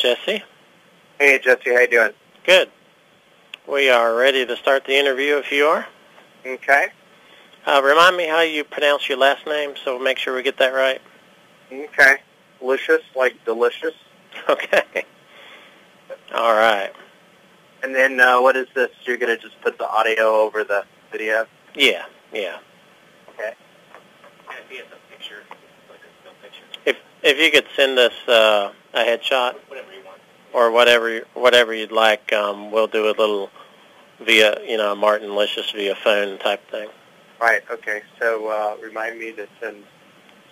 Jesse. Hey, Jesse, how you doing? Good. We are ready to start the interview if you are. Okay. Remind me how you pronounce your last name, so make sure we get that right. Okay. Lisius, like delicious. Okay. All right. And then what is this? You're going to just put the audio over the video? Yeah. Okay. If you could send us a headshot, or whatever you'd like, we'll do a little via, Martin Lisius via phone type thing. Right. Okay. So remind me to send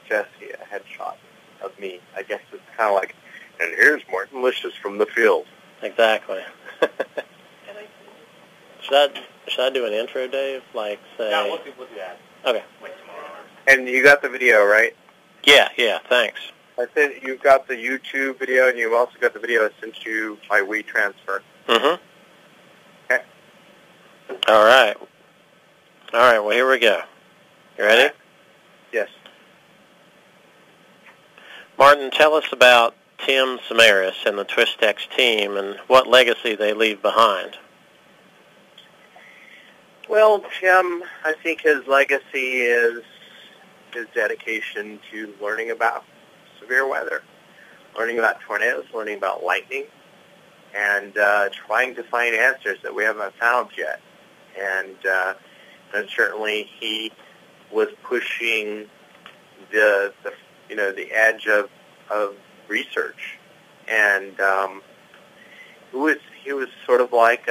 Jesse a headshot of me. I guess it's kind of like, and here's Martin Lisius from the field. Exactly. Should I do an intro, Dave? Like, say... No, we'll do that. Okay. Wait tomorrow. And you got the video, right? Yeah, thanks. I said you've got the YouTube video, and you've also got the video I sent you by WeTransfer. Mm-hmm. Okay. All right, well, here we go. You ready? Yes. Martin, tell us about Tim Samaras and the Twistex team and what legacy they leave behind. Well, Tim, I think his legacy is his dedication to learning about severe weather, learning about tornadoes, learning about lightning, and trying to find answers that we haven't found yet. And certainly he was pushing the edge of research, and he was sort of like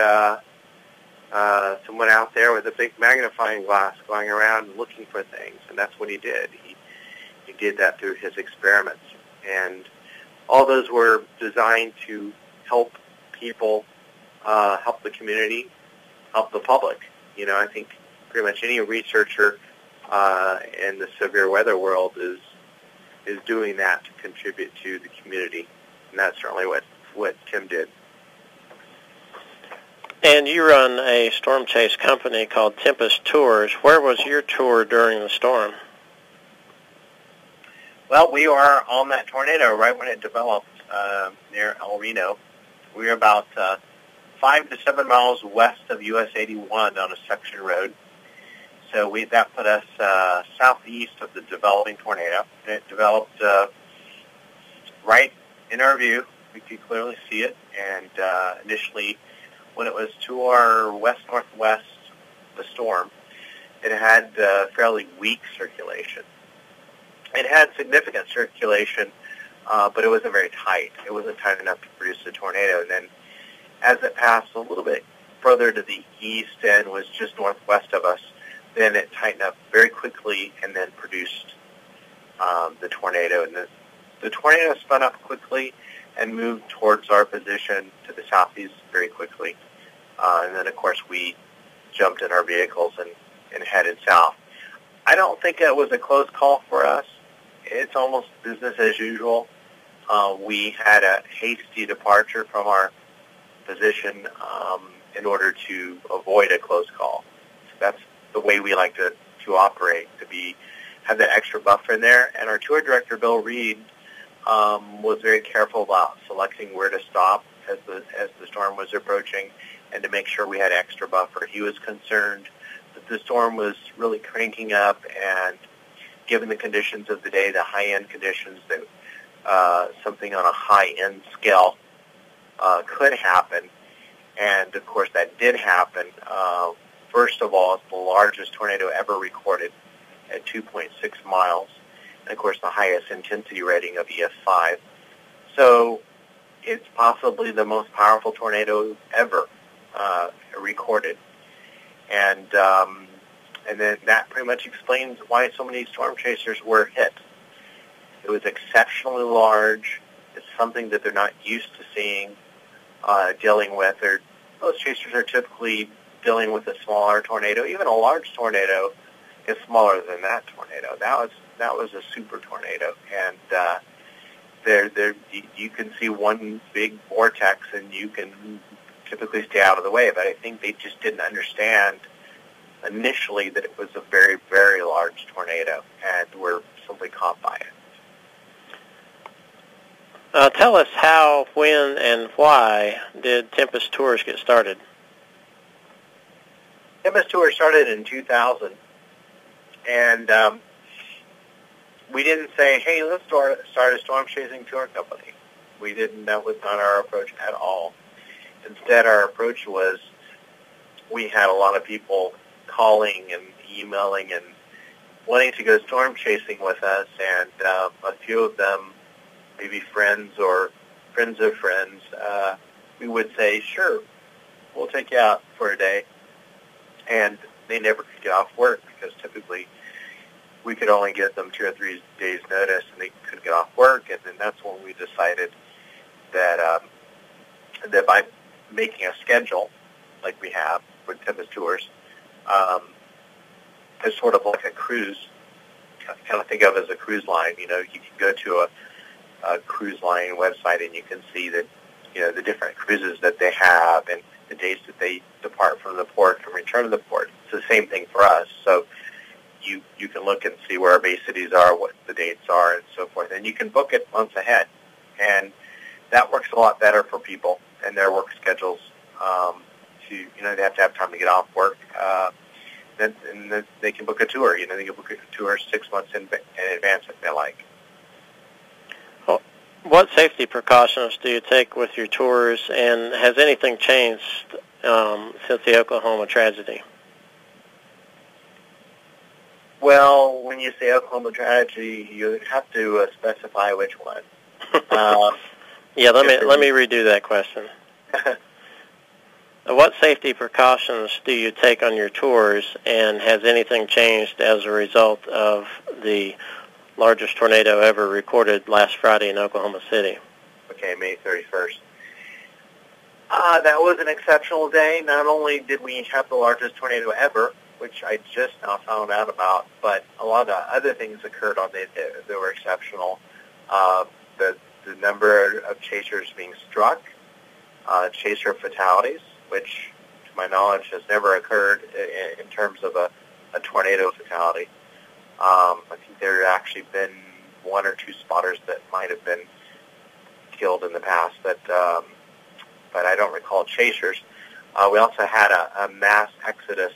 someone out there with a big magnifying glass going around looking for things, and that's what he did. He did that through his experiments, and all those were designed to help people, help the community, help the public. I think pretty much any researcher in the severe weather world is doing that to contribute to the community, and that's certainly what Tim did. And you run a storm chase company called Tempest Tours. Where was your tour during the storm? Well, we were on that tornado right when it developed near El Reno. We were about 5 to 7 miles west of US 81 on a section road. So that put us southeast of the developing tornado. And it developed right in our view. We could clearly see it. And initially, when it was to our west-northwest, the storm, it had fairly weak circulation. It had significant circulation, but it wasn't very tight. It wasn't tight enough to produce a tornado. And then as it passed a little bit further to the east and was just northwest of us, then it tightened up very quickly and then produced the tornado. And the tornado spun up quickly and moved towards our position to the southeast very quickly. And then, of course, we jumped in our vehicles and headed south. I don't think it was a close call for us. It's almost business as usual. We had a hasty departure from our position in order to avoid a close call. So that's the way we like to operate, have that extra buffer in there. And our tour director, Bill Reed, was very careful about selecting where to stop as the storm was approaching and to make sure we had extra buffer. He was concerned that the storm was really cranking up, and given the conditions of the day, the high-end conditions, that something on a high-end scale could happen. And, of course, that did happen. First of all, it's the largest tornado ever recorded at 2.6 miles. And, of course, the highest intensity rating of EF5. So it's possibly the most powerful tornado ever recorded. And then that pretty much explains why so many storm chasers were hit. It was exceptionally large. It's something that they're not used to seeing, dealing with. Most chasers are typically dealing with a smaller tornado. Even a large tornado is smaller than that tornado. That was a super tornado, and you can see one big vortex, and you can typically stay out of the way. But I think they just didn't understand initially that it was a very, very large tornado, and were simply caught by it. Tell us how, when, and why did Tempest Tours get started? Tempest Tours started in 2000, and we didn't say, hey, let's start a storm chasing tour company. We didn't. That was not our approach at all. Instead, our approach was we had a lot of people calling and emailing and wanting to go storm chasing with us, and a few of them, maybe friends or friends of friends, we would say, sure, we'll take you out for a day. And they never could get off work because typically we could only get them 2 or 3 days' notice, and they couldn't get off work. And then that's when we decided that that by making a schedule like we have with Tempest Tours, it's sort of like a cruise. Kind of think of it as a cruise line. You know, you can go to a cruise line website and you can see that, you know, the different cruises that they have and the dates that they depart from the port and return to the port. It's the same thing for us. So you can look and see where our base cities are, what the dates are, and so forth. And you can book it months ahead. And that works a lot better for people and their work schedules. They have to have time to get off work. And they can book a tour. You know, they can book a tour 6 months in advance if they like. Well, what safety precautions do you take with your tours, and has anything changed since the Oklahoma tragedy? Well, when you say Oklahoma tragedy, you have to specify which one. Yeah, let me redo that question. What safety precautions do you take on your tours, and has anything changed as a result of the largest tornado ever recorded last Friday in Oklahoma City? Okay, May 31st. That was an exceptional day. Not only did we have the largest tornado ever, which I just now found out about, but a lot of other things occurred on the day that were exceptional. The number of chasers being struck, chaser fatalities, which, to my knowledge, has never occurred in terms of a tornado fatality. I think there have actually been 1 or 2 spotters that might have been killed in the past, but I don't recall chasers. We also had a mass exodus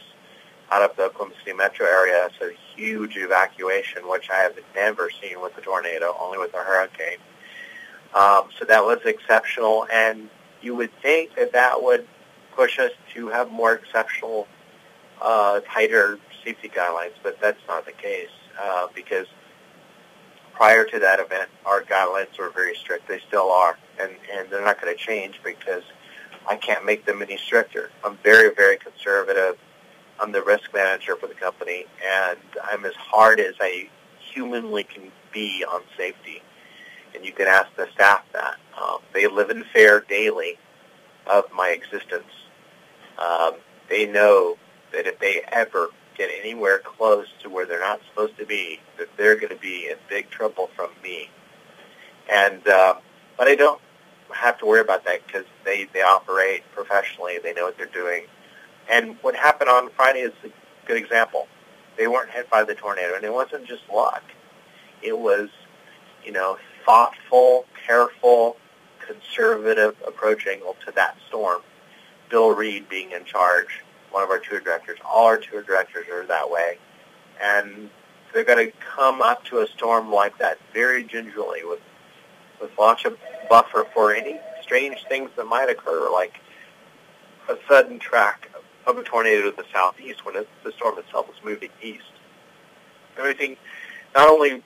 out of the Oklahoma City metro area. It's a huge evacuation, which I have never seen with a tornado, only with a hurricane. So that was exceptional, and you would think that would push us to have more exceptional, tighter safety guidelines, but that's not the case because prior to that event, our guidelines were very strict. They still are, and they're not going to change because I can't make them any stricter. I'm very, very conservative. I'm the risk manager for the company, and I'm as hard as I humanly can be on safety. And you can ask the staff that. They live in fear daily of my existence. They know that if they ever get anywhere close to where they're not supposed to be, that they're going to be in big trouble from me. And but I don't have to worry about that because they operate professionally. They know what they're doing. And what happened on Friday is a good example. They weren't hit by the tornado, and it wasn't just luck. It was, thoughtful, careful, conservative approach angle to that storm. Bill Reed being in charge, one of our tour directors. All our tour directors are that way. And they're going to come up to a storm like that very gingerly with lots of buffer for any strange things that might occur, like a sudden track of a tornado to the southeast when the storm itself was moving east. Everything, not only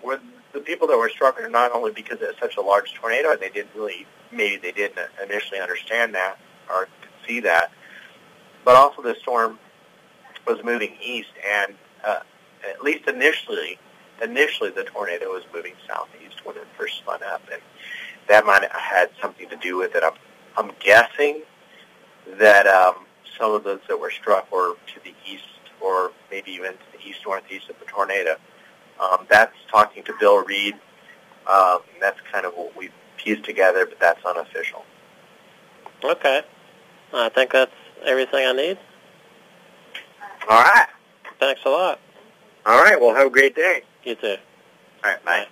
were the people that were struck, not only because it's such a large tornado, and maybe they didn't initially understand that or see that, but also the storm was moving east, and at least initially the tornado was moving southeast when it first spun up, and that might have had something to do with it. I'm guessing that some of those that were struck were to the east or maybe even to the east-northeast of the tornado. That's talking to Bill Reed. That's kind of what we pieced together, but that's unofficial. Okay. I think that's everything I need. All right. Thanks a lot. All right. Well, have a great day. You too. All right. Bye.